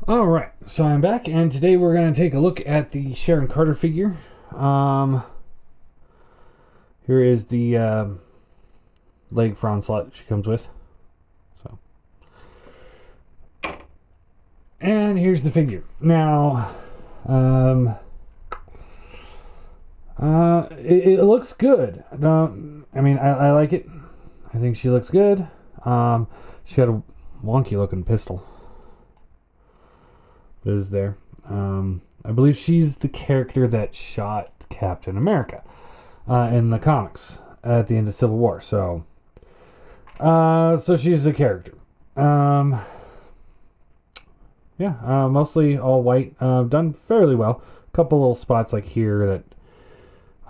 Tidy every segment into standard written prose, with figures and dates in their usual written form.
Alright, so I'm back, and today we're going to take a look at the Sharon Carter figure. Here is the leg front slot she comes with. So, and here's the figure. Now, it looks good. I like it. I think she looks good. She got a wonky looking pistol. Is there. I believe she's the character that shot Captain America in the comics at the end of Civil War. So she's the character. Mostly all white. Done fairly well. A couple little spots like here that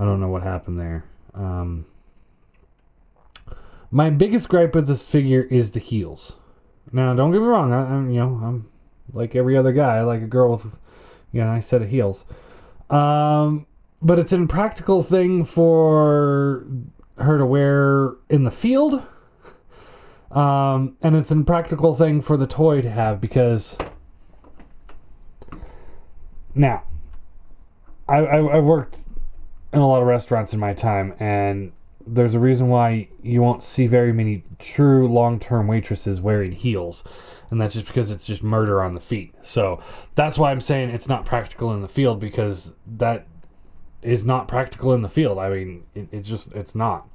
I don't know what happened there. My biggest gripe with this figure is the heels. Now, don't get me wrong. I'm like every other guy. I like a girl with, a nice set of heels. But it's an impractical thing for her to wear in the field. And it's an impractical thing for the toy to have because... Now, I've worked in a lot of restaurants in my time, and there's a reason why you won't see very many true long-term waitresses wearing heels. And that's just because it's just murder on the feet. So that's why I'm saying it's not practical in the field, because that is not practical in the field. I mean, it's not.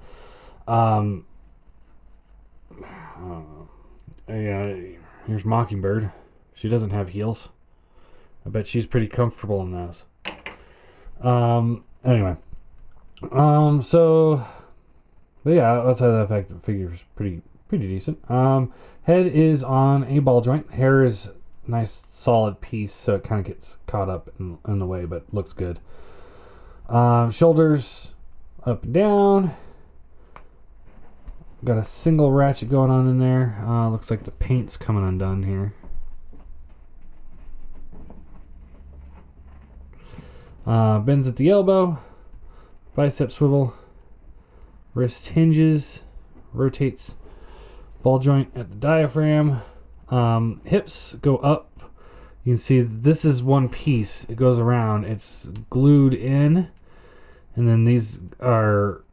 Here's Mockingbird. She doesn't have heels. I bet she's pretty comfortable in those. Anyway. But yeah, outside of that fact, the figure's pretty decent. Head is on a ball joint. Hair is a nice solid piece, so it kind of gets caught up in the way, but looks good. Shoulders up and down. Got a single ratchet going on in there. Looks like the paint's coming undone here. Bends at the elbow. Bicep swivel. Wrist hinges. Rotates. Ball joint at the diaphragm. Hips go up. You can see this is one piece. It goes around. It's glued in. And then these are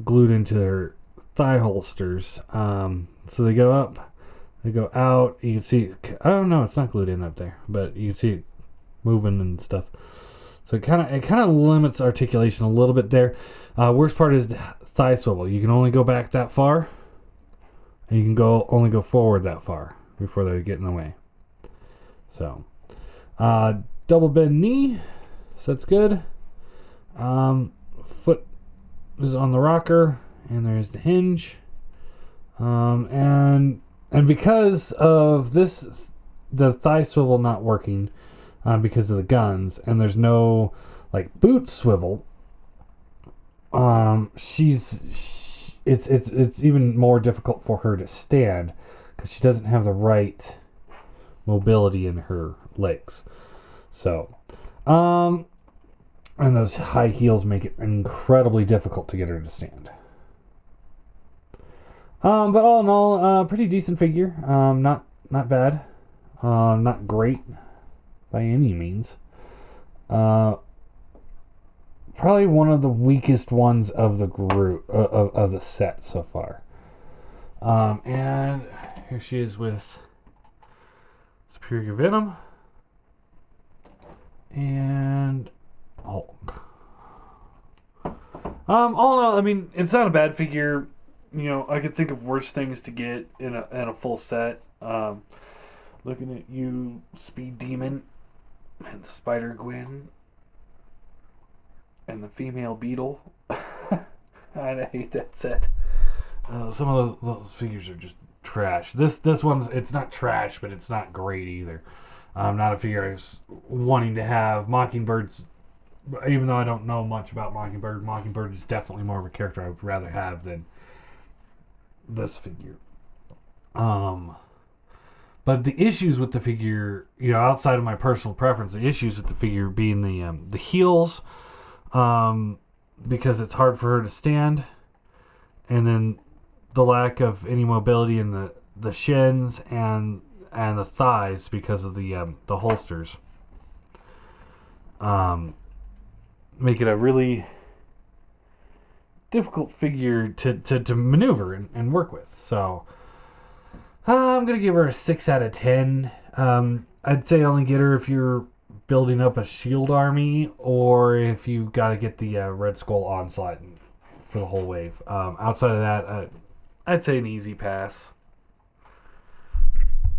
glued into their thigh holsters. So they go up. They go out. You can see, I don't know, it's not glued in up there, but you can see it moving and stuff. So it kind of limits articulation a little bit there. Worst part is the thigh swivel. You can only go back that far. And you can only go forward that far before they get in the way. So, double bend knee, so that's good. Foot is on the rocker, and there's the hinge. And because of this, the thigh swivel not working, because of the guns, and there's no like boot swivel. It's even more difficult for her to stand because she doesn't have the right mobility in her legs. So, and those high heels make it incredibly difficult to get her to stand. But all in all, pretty decent figure. Not bad. Not great by any means. Probably one of the weakest ones of the group of the set so far. And here she is with Superior Venom and Hulk. All in all, I mean, it's not a bad figure. I could think of worse things to get in a full set. Looking at you, Speed Demon and Spider Gwen. And the female beetle. I hate that set. Some of those figures are just trash. This one's, it's not trash, but it's not great either. Not a figure I was wanting to have. Mockingbird's, even though I don't know much about Mockingbird is definitely more of a character I would rather have than this figure. But the issues with the figure, outside of my personal preference, the issues with the figure being the heels, because it's hard for her to stand, and then the lack of any mobility in the shins, and and the thighs because of the holsters. Make it a really difficult figure to maneuver and work with. So I'm going to give her a 6 out of 10. I'd say only get her if you're building up a shield army, or if you got to get the Red Skull Onslaught for the whole wave. Outside of that, I'd say an easy pass.